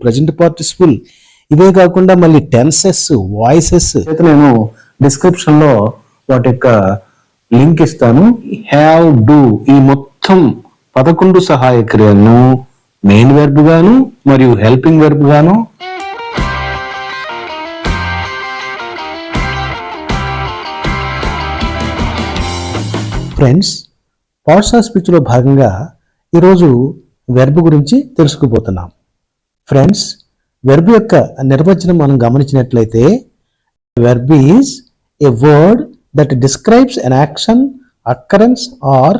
Present participle, ఇవే కాకుండా మళ్ళీ టెన్సెస్, వాయిసెస్ అయితే నేను డిస్క్రిప్షన్ లో వాటి యొక్క లింక్ ఇస్తాను. హ్యావ్, డూ ఈ మొత్తం 11 సహాయక క్రియలను మెయిన్ వెర్బ్ గాను మరియు హెల్పింగ్ వెర్బ్ గాను ఫ్రెండ్స్, పార్ట్స్ ఆఫ్ స్పీచ్ లో భాగంగా ఈరోజు వెర్బ్ గురించి తెలుసుకుపోతున్నాం. ఫ్రెండ్స్, వెర్బ్ యొక్క నిర్వచనం మనం గమనించినట్లయితే verb is a word that describes an action, occurrence or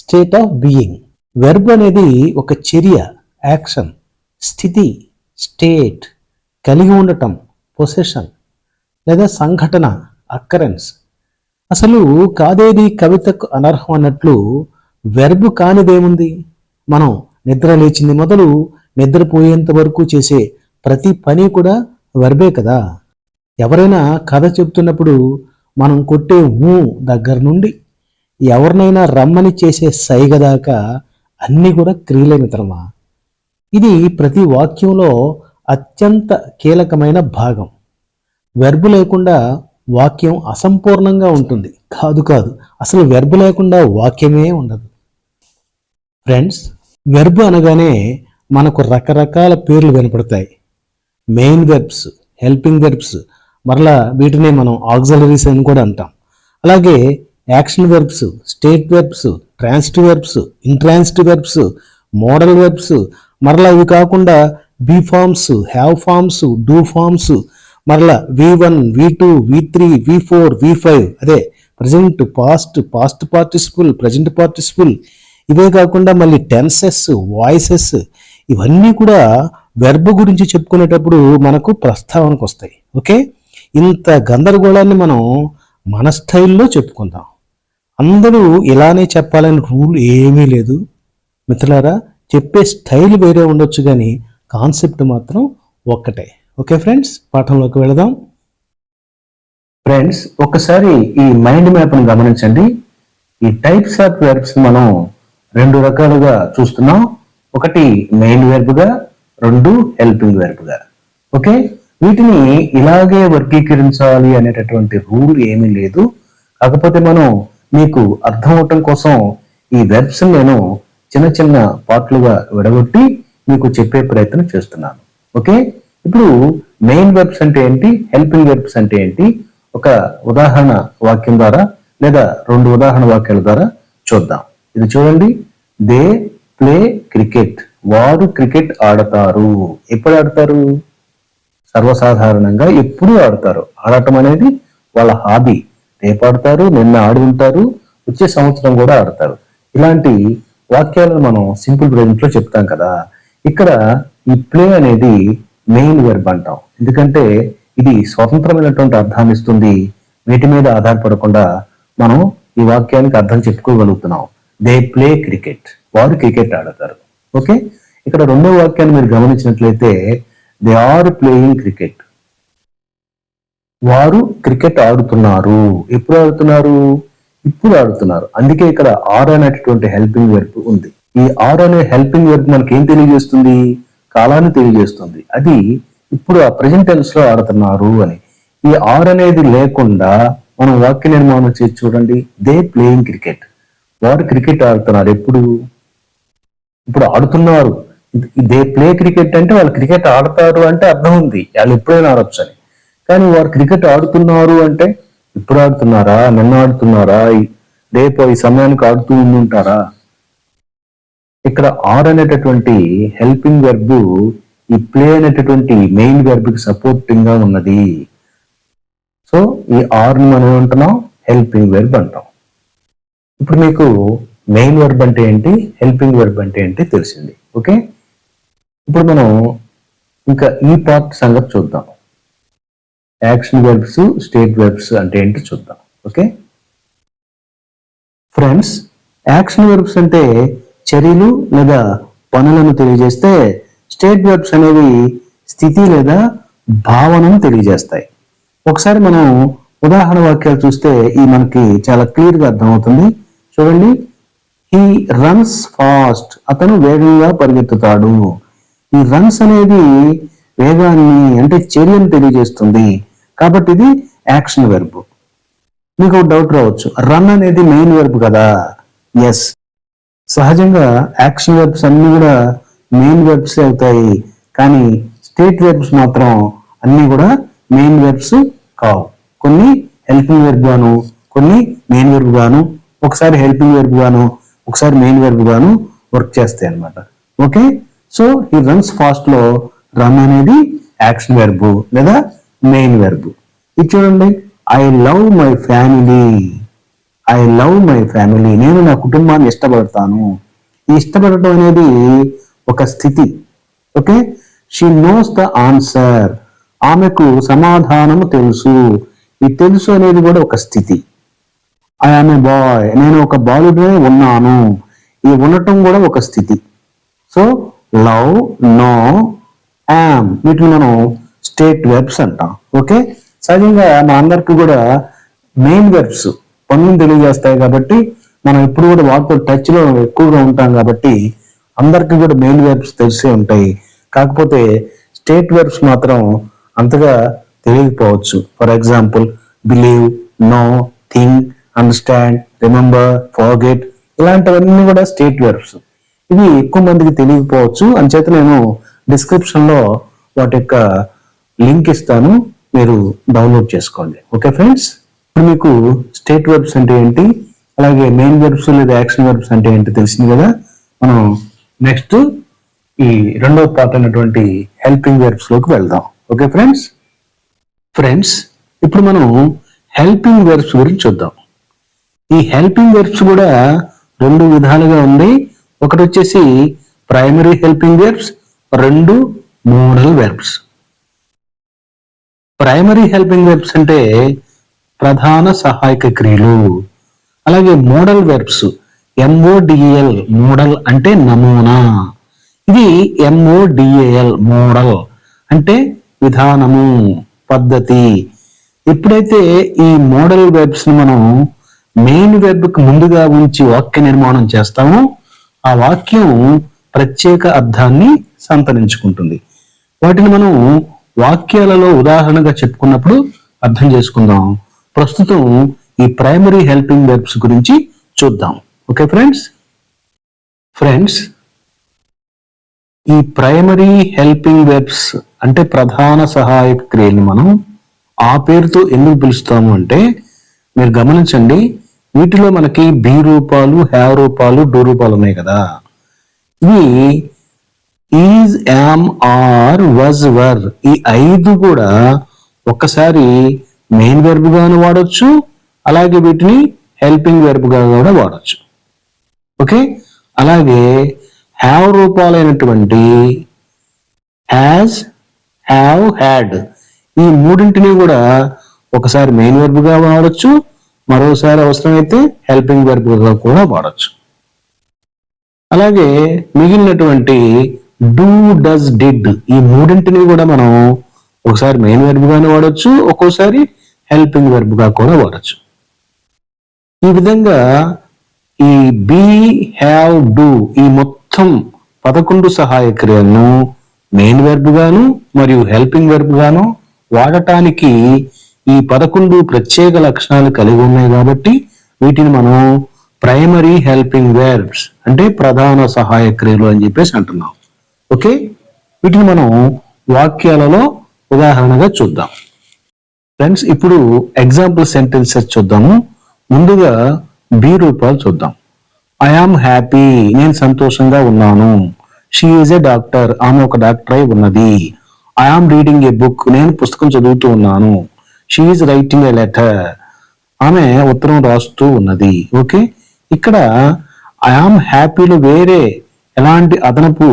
state of being. Verb అనేది ఒక చర్య, యాక్షన్, స్థితి, స్టేట్, కలిగి ఉండటం, పొసెషన్ లేదా సంఘటన, అక్కరెన్స్. అసలు కాదేది కవితకు అనర్హం అన్నట్లు వెర్బ్ కానిదేముంది? మనం నిద్ర లేచింది మొదలు నిద్రపోయేంత వరకు చేసే ప్రతి పని కూడా వెర్బే కదా. ఎవరైనా కథ చెప్తున్నప్పుడు మనం కొట్టే ఊ దగ్గర నుండి ఎవరినైనా రమ్మని చేసే సైగ దాకా అన్నీ కూడా క్రియలే మిత్రమా. ఇది ప్రతి వాక్యంలో అత్యంత కీలకమైన భాగం. వెర్బ్ లేకుండా వాక్యం అసంపూర్ణంగా ఉంటుంది. కాదు, అసలు వెర్బ్ లేకుండా వాక్యమే ఉండదు. ఫ్రెండ్స్, వెర్బ్ అనగానే మనకు రకరకాల పేర్లు వినపడతాయి. మెయిన్ వెర్బ్స్, హెల్పింగ్ వెర్బ్స్, మరలా వీటినే మనం ఆక్సిలరీస్ అని కూడా అంటాం. అలాగే action verbs, state verbs, transitive verbs, intransitive verbs, modal verbs, మరలా ఇవి కాకుండా be forms, have forms, do forms, మరలా V1, V2, V3, V4, V5, అదే present, past, past participle, present participle, ఇవే కాకుండా మళ్ళీ టెన్సెస్, వాయిసెస్, ఇవన్నీ కూడా వెర్బ్ గురించి చెప్పుకునేటప్పుడు మనకు ప్రస్తావనకు వస్తాయి. ఓకే, ఇంత గందరగోళాన్ని మనం మన స్టైల్లో చెప్పుకుందాం. అందరూ ఇలానే చెప్పాలని రూల్ ఏమీ లేదు మిత్రులారా. చెప్పే స్టైల్ వేరే ఉండొచ్చు కానీ కాన్సెప్ట్ మాత్రం ఒక్కటే. ఓకే ఫ్రెండ్స్, పాఠంలోకి వెళదాం. ఫ్రెండ్స్, ఒకసారి ఈ మైండ్ మ్యాప్ను గమనించండి. ఈ టైప్స్ ఆఫ్ వెర్బ్స్ మనం 2 రకాలుగా చూస్తున్నాం. ఒకటి మెయిన్ వెర్బ్గా, 2 హెల్పింగ్ వెర్బ్గా. ఓకే, వీటిని ఇలాగే వర్గీకరించాలి అనేటటువంటి రూల్ ఏమీ లేదు. కాకపోతే మనం మీకు అర్థం అవటం కోసం ఈ వెర్బ్స్ నేను చిన్న చిన్న పార్ట్లుగా విడగొట్టి మీకు చెప్పే ప్రయత్నం చేస్తున్నాను. ఓకే, ఇప్పుడు మెయిన్ వెర్బ్స్ అంటే ఏంటి, హెల్పింగ్ వెర్బ్స్ అంటే ఏంటి, ఒక ఉదాహరణ వాక్యం ద్వారా లేదా 2 ఉదాహరణ వాక్యాల ద్వారా చూద్దాం. ఇది చూడండి. They play cricket. వారు క్రికెట్ ఆడతారు. ఎప్పుడు ఆడతారు? సర్వసాధారణంగా ఎప్పుడూ ఆడతారు. ఆడటం అనేది వాళ్ళ హాబీ. రేపు ఆడతారు, నిన్న ఆడి ఉంటారు, వచ్చే సంవత్సరం కూడా ఆడతారు. ఇలాంటి వాక్యాలను మనం సింపుల్ ప్రెజెంట్ లో చెప్తాం కదా. ఇక్కడ ఈ ప్లే అనేది మెయిన్ వెర్బ్ అంటాం. ఎందుకంటే ఇది స్వతంత్రమైనటువంటి అర్థాన్ని ఇస్తుంది. వీటి మీద ఆధారపడకుండా మనం ఈ వాక్యానికి అర్థం చెప్పుకోగలుగుతున్నాం. They play cricket. వారు క్రికెట్ ఆడతారు. ఓకే, ఇక్కడ 2వ వాక్యాన్ని మీరు గమనించినట్లయితే దే ఆర్ ప్లేయింగ్ క్రికెట్. వారు క్రికెట్ ఆడుతున్నారు. ఎప్పుడు ఆడుతున్నారు? ఇప్పుడు ఆడుతున్నారు. అందుకే ఇక్కడ ఆర్ అనేటటువంటి హెల్పింగ్ వెర్బ్ ఉంది. ఈ ఆర్ అనే హెల్పింగ్ వెర్బ్ మనకి ఏం తెలియజేస్తుంది? కాలాన్ని తెలియజేస్తుంది. అది ఇప్పుడు ఆ ప్రెజెంట్ టెన్స్ లో ఆడుతున్నారు అని. ఈ ఆర్ అనేది లేకుండా మనం వాక్య నిర్మాణం చేసి చూడండి. They playing cricket. వారు క్రికెట్ ఆడుతున్నారు. ఎప్పుడు? ఇప్పుడు ఆడుతున్నారు. దే ప్లే క్రికెట్ అంటే వాళ్ళు క్రికెట్ ఆడతారు అంటే అర్థం ఉంది, వాళ్ళు ఎప్పుడైనా ఆడొచ్చు అని. కానీ వారు క్రికెట్ ఆడుతున్నారు అంటే ఇప్పుడు ఆడుతున్నారా, నిన్న ఆడుతున్నారా, రేపు ఈ సమయానికి ఆడుతూ ఉండుంటారా? ఇక్కడ ఆర్ అనేటటువంటి హెల్పింగ్ వెర్బ్ ఈ ప్లే అనేటటువంటి మెయిన్ వెర్బ్ కి సపోర్టింగ్ గా ఉన్నది. సో ఈ ఆర్ ని మనం ఏమంటున్నాం? హెల్పింగ్ వెర్బ్ అంటాం. ఇప్పుడు మీకు మెయిన్ వెర్బ్ అంటే ఏంటి, హెల్పింగ్ వెర్బ్ అంటే ఏంటి తెలిసింది. ఓకే, ఇప్పుడు మనం ఇంకా ఈ పార్ట్ సంగతి చూద్దాం. యాక్షన్ వెర్బ్స్, స్టేట్ వెర్బ్స్ అంటే ఏంటి చూద్దాం. ఓకే ఫ్రెండ్స్, యాక్షన్ వెర్బ్స్ అంటే చర్యలు లేదా పనులను తెలియజేస్తే, స్టేట్ వెర్బ్స్ అనేవి స్థితి లేదా భావనను తెలియజేస్తాయి. ఒకసారి మనం ఉదాహరణ వాక్యాలు చూస్తే ఈ మనకి చాలా క్లియర్ గా అర్థమవుతుంది. చూడండి. He runs fast. అతను వేగంగా పరిగెత్తుతాడు. ఈ రన్స్ అనేది వేగాన్ని అంటే చర్యను తెలియజేస్తుంది, కాబట్టి ఇది యాక్షన్ వెర్బ్. మీకు ఒక డౌట్ రావచ్చు, రన్ అనేది మెయిన్ వెర్బ్ కదా? ఎస్, సహజంగా యాక్షన్ వెర్బ్స్ అన్ని కూడా మెయిన్ వెర్బ్స్ అవుతాయి, కానీ స్టేట్ వెర్బ్స్ మాత్రం అన్ని కూడా మెయిన్ వెర్బ్స్ కావు. కొన్ని హెల్పింగ్ వెర్బ్ గాను, కొన్ని మెయిన్ వెర్బ్ గాను, ఒకసారి హెల్పింగ్ వెర్బ్ గాను, ఒకసారి మెయిన్ వెర్బ్ గాను వర్క్ చేస్తాయి అన్నమాట. ఓకే, సో ఈ రన్స్ ఫాస్ట్ లో రన్ అనేది యాక్షన్ వెర్బ్ లేదా మెయిన్ వెర్బ్. ఇది చూడండి, I love my family. I love my family, నేను నా కుటుంబాన్ని ఇష్టపడతాను. ఈ ఇష్టపడటం అనేది ఒక స్థితి. Okay, she knows the answer, ఆమెకు సమాధానము తెలుసు. ఈ తెలుసు అనేది కూడా ఒక స్థితి. ఐ ఆమ్ ఏ బాయ్, నేను ఒక బాలుడినే ఉన్నాను. ఈ ఉండటం కూడా ఒక స్థితి. సో లవ్, నో, యామ్, వీటిని మనం స్టేట్ వెర్బ్స్ అంటాం. ఓకే, సహజంగా మా అందరికి కూడా మెయిన్ వెర్బ్స్ పనులను తెలియజేస్తాయి కాబట్టి మనం ఇప్పుడు కూడా వాటితో టచ్ లో ఎక్కువగా ఉంటాం కాబట్టి అందరికి కూడా మెయిన్ వెర్బ్స్ తెలిసే ఉంటాయి. కాకపోతే స్టేట్ వెర్బ్స్ మాత్రం అంతగా తెలియకపోవచ్చు. For example believe, know, think, understand, remember, forget, ఇలాంటివన్నీ కూడా స్టేట్ వెర్బ్స్. ఇవి ఎక్కువ మందికి తెలియకపోవచ్చు, అంచేత నేను డిస్క్రిప్షన్ లో వాటి యొక్క లింక్ ఇస్తాను, మీరు డౌన్లోడ్ చేసుకోండి. ఓకే ఫ్రెండ్స్, ఇప్పుడు మీకు స్టేట్ వెర్బ్స్ అంటే ఏంటి, అలాగే మెయిన్ వెర్బ్స్ లేదా యాక్షన్ వెర్బ్స్ అంటే ఏంటి తెలిసింది కదా. మనం నెక్స్ట్ ఈ రెండవ పార్ట్ అయినటువంటి హెల్పింగ్ వెర్బ్స్ లోకి వెళ్దాం. ఓకే ఫ్రెండ్స్, ఇప్పుడు మనం హెల్పింగ్ వెర్బ్స్ గురించి చూద్దాం. ఈ హెల్పింగ్ వెర్బ్స్ కూడా రెండు విధాలుగా ఉంది. ఒకటి వచ్చేసి ప్రైమరీ హెల్పింగ్ వెర్బ్స్, రెండు model verbs. Primary helping verbs అంటే ప్రధాన సహాయక క్రియలు. అలాగే మోడల్ వెర్బ్స్, ఎంఓడిఎల్, మోడల్ అంటే నమూనా. ఇది ఎంఓడిఏఎల్, మోడల్ అంటే విధానము, పద్ధతి. ఎప్పుడైతే ఈ మోడల్ వెర్బ్స్ ని మనం మెయిన్ వెర్బ్ కి ముందుగా ఉంచి వాక్య నిర్మాణం చేస్తామో ఆ వాక్యం ప్రత్యేక అర్థాన్ని సంతరించుకుంటుంది. వాటిని మనం వాక్యాలలో ఉదాహరణగా చెప్పుకున్నప్పుడు అర్థం చేసుకుందాం. ప్రస్తుతం ఈ ప్రైమరీ హెల్పింగ్ వెర్బ్స్ గురించి చూద్దాం. ఓకే ఫ్రెండ్స్, ఈ ప్రైమరీ హెల్పింగ్ వెర్బ్స్ అంటే ప్రధాన సహాయక క్రియలు మనం ఆ పేరుతో ఎందుకు పిలుస్తాము అంటే, మీరు గమనించండి, వీటిలో మనకి బి రూపాలు, హ్యావ్ రూపాలు, డూ రూపాలు ఉన్నాయి కదా. ఇవి ఈజ్, యామ్, ఆర్, వజ్, వర్, ఈ 5 కూడా ఒక్కసారి మెయిన్ వెర్బ్ గాను వాడొచ్చు, అలాగే వీటిని హెల్పింగ్ వెర్బ్ గా కూడా వాడొచ్చు. ఓకే, అలాగే హ్యావ్ రూపాలైనటువంటి హ్యాజ్, హ్యావ్, హ్యాడ్, ఈ మూడింటిని కూడా ఒకసారి మెయిన్ వెర్బ్ గా వాడొచ్చు, మరోసారి అవసరమైతే హెల్పింగ్ వెర్బ్ గా కూడా వాడొచ్చు. అలాగే మిగిలినటువంటి డూ, డస్, డిడ్, ఈ మూడింటిని కూడా మనం ఒకసారి మెయిన్ వెర్బ్ గానే వాడొచ్చు, ఒక్కోసారి హెల్పింగ్ వెర్బ్ గా కూడా వాడొచ్చు. ఈ విధంగా ఈ బీ, హ్యావ్, డూ, ఈ మొత్తం 11 సహాయక క్రియలను మెయిన్ వెర్బ్ గాను మరియు హెల్పింగ్ వెర్బ్ గాను వాడటానికి ఈ 11 ప్రత్యేక లక్షణాలు కలిగి ఉన్నాయి కాబట్టి వీటిని మనం ప్రైమరీ హెల్పింగ్ వెర్బ్స్ అంటే ప్రధాన సహాయక క్రియలు అని చెప్పేసి అంటున్నాం. ఓకే, వీటిని మనం వాక్యాలలో ఉదాహరణగా చూద్దాం. ఫ్రెండ్స్, ఇప్పుడు ఎగ్జాంపుల్ సెంటెన్సెస్ చూద్దాము. ముందుగా బి రూపాలు చూద్దాం. ఐ ఆమ్ హ్యాపీ, నేను సంతోషంగా ఉన్నాను. షీ ఈజ్ ఏ డాక్టర్, ఆమె ఒక డాక్టర్ అయి ఉన్నది. I am reading a book, నేను పుస్తకం చదువుతూ ఉన్నాను. She is writing a letter, ఆమె ఉత్తరం రాస్తూ ఉన్నది. ఓకే, ఇక్కడ ఐ ఆమ్ హ్యాపీలో వేరే ఎలాంటి అదనపు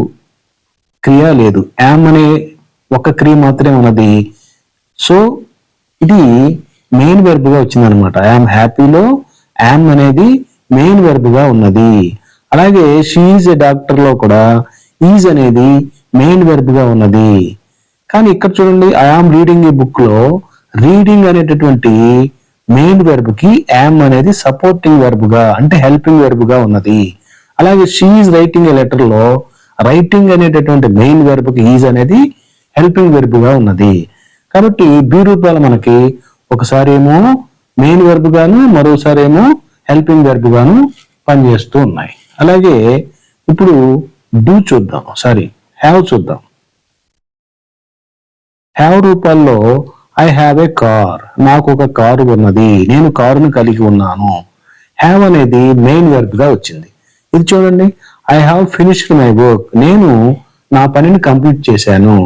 క్రియ లేదు, యామ్ అనే ఒక క్రియ మాత్రమే ఉన్నది. సో ఇది మెయిన్ వెర్బ్ గా వచ్చింది అనమాట. ఐ ఆమ్ హ్యాపీలో యామ్ అనేది మెయిన్ వెర్బ్ గా ఉన్నది. అలాగే షీ ఈజ్ ఏ డాక్టర్ లో కూడా ఈజ్ అనేది మెయిన్ వెర్బ్ గా ఉన్నది. కానీ ఇక్కడ చూడండి, I am reading a book లో రీడింగ్ అనేటటువంటి మెయిన్ వెర్బ్ కి యామ్ అనేది సపోర్టింగ్ వెర్బ్ గా అంటే హెల్పింగ్ వెర్బ్ గా ఉన్నది. అలాగే she is writing a letter లో రైటింగ్ అనేటటువంటి మెయిన్ వెర్బ్కి ఈజ్ అనేది హెల్పింగ్ వెర్బ్గా ఉన్నది. కాబట్టి బి రూపాలు మనకి ఒకసారి ఏమో మెయిన్ వెర్బ్ గాను మరోసారి ఏమో హెల్పింగ్ వెర్బ్ గాను పనిచేస్తూ ఉన్నాయి. అలాగే ఇప్పుడు డూ చూద్దాం, హ్యావ్ చూద్దాం. హ్యావ్ రూపాల్లో ఐ హ్యావ్ ఏ కార్, నాకు ఒక కారు ఉన్నది, నేను కారును కలిగి ఉన్నాను. హ్యావ్ అనేది మెయిన్ వెర్బ్ గా వచ్చింది. ఇది చూడండి, I have finished my work, నేను నా పనిని కంప్లీట్ చేశాను.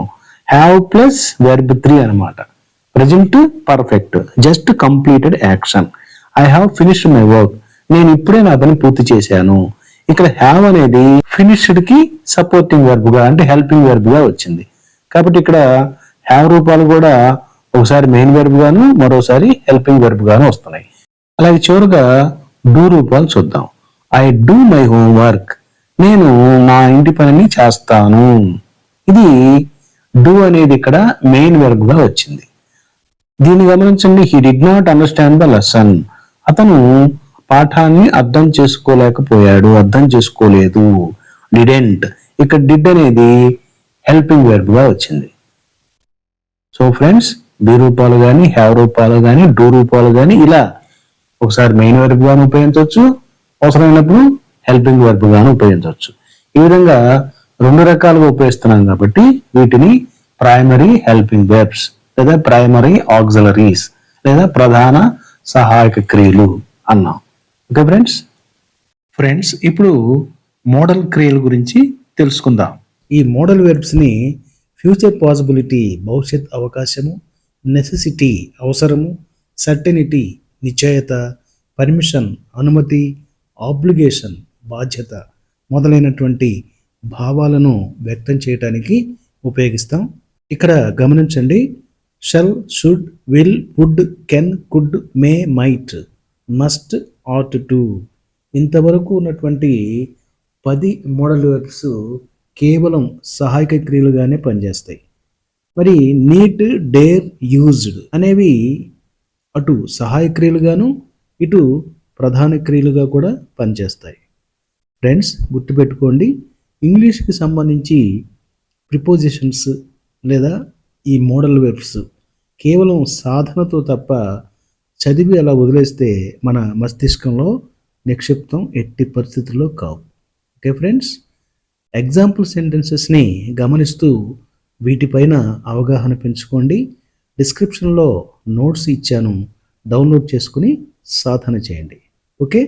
హ్యావ్ ప్లస్ వెర్బ్ 3 అనమాట. Present perfect, just completed action. I have finished my work, నేను ఇప్పుడే నా పని పూర్తి చేశాను. ఇక్కడ హ్యావ్ అనేది ఫినిష్డ్ కి సపోర్టింగ్ వెర్బ్ గా అంటే హెల్పింగ్ వెర్బ్ గా వచ్చింది. కాబట్టి ఇక్కడ హ్యావ్ రూపాలు కూడా ఒకసారి మెయిన్ వెర్బ్ గాను మరోసారి హెల్పింగ్ వెర్బ్ గాను వస్తున్నాయి. అలాగే చివరిగా డూ రూపాలు చూద్దాం. ఐ డూ మై హోంవర్క్, నేను నా ఇంటి పనిని చేస్తాను. ఇది డూ అనేది ఇక్కడ మెయిన్ వెర్బ్ గా వచ్చింది. దీన్ని గమనించండి, he did not understand the lesson, అతను పాఠాన్ని అర్థం చేసుకోలేకపోయాడు, అర్థం చేసుకోలేదు. డిడెంట్, ఇక్కడ డిడ్ అనేది హెల్పింగ్ వెర్బ్ గా వచ్చింది. సో ఫ్రెండ్స్, బి రూపాలు కానీ హ్యావ్ రూపాలు కానీ డూ రూపాలు కానీ ఇలా ఒకసారి మెయిన్ వెర్బ్ గాను ఉపయోగించవచ్చు, అవసరమైనప్పుడు హెల్పింగ్ వెర్బ్ గాను ఉపయోగించవచ్చు. ఈ విధంగా 2 రకాలుగా ఉపయోగిస్తున్నాం కాబట్టి వీటిని ప్రైమరీ హెల్పింగ్ వెర్బ్స్ లేదా ప్రైమరీ ఆక్సిలరీస్ లేదా ప్రధాన సహాయక క్రియలు అన్నాం. ఓకే ఫ్రెండ్స్, ఇప్పుడు మోడల్ క్రియల గురించి తెలుసుకుందాం. ఈ మోడల్ వెర్బ్స్ ని ఫ్యూచర్ పాసిబిలిటీ భవిష్యత్ అవకాశము, నెసెసిటీ అవసరము, సర్టెనిటీ నిశ్చయత, పర్మిషన్ అనుమతి, ఆబ్లిగేషన్ బాధ్యత మొదలైనటువంటి భావాలను వ్యక్తం చేయడానికి ఉపయోగిస్తాం. ఇక్కడ గమనించండి, shall, should, will, would, can, could, may, might, must, ought to ఇంతవరకు ఉన్నటువంటి 10 మోడల్ వెర్బ్స్ కేవలం సహాయక క్రియలుగానే పనిచేస్తాయి. మరి నీడ్, డేర్, యూజ్డ్ అనేవి అటు సహాయ క్రియలుగాను ఇటు ప్రధాన క్రియలుగా కూడా పనిచేస్తాయి. ఫ్రెండ్స్, గుర్తుపెట్టుకోండి, ఇంగ్లీష్కి సంబంధించి ప్రిపోజిషన్స్ లేదా ఈ మోడల్ వెర్బ్స్ కేవలం సాధనతో తప్ప చదివి అలా వదిలేస్తే మన మస్తిష్కంలో నిక్షిప్తం ఎట్టి పరిస్థితుల్లో కావు. ఓకే ఫ్రెండ్స్, ఎగ్జాంపుల్ సెంటెన్సెస్ని గమనిస్తూ వీటిపైన అవగాహన పెంచుకోండి. డిస్క్రిప్షన్లో నోట్స్ ఇచ్చాను, డౌన్లోడ్ చేసుకుని సాధన చేయండి. ఓకే.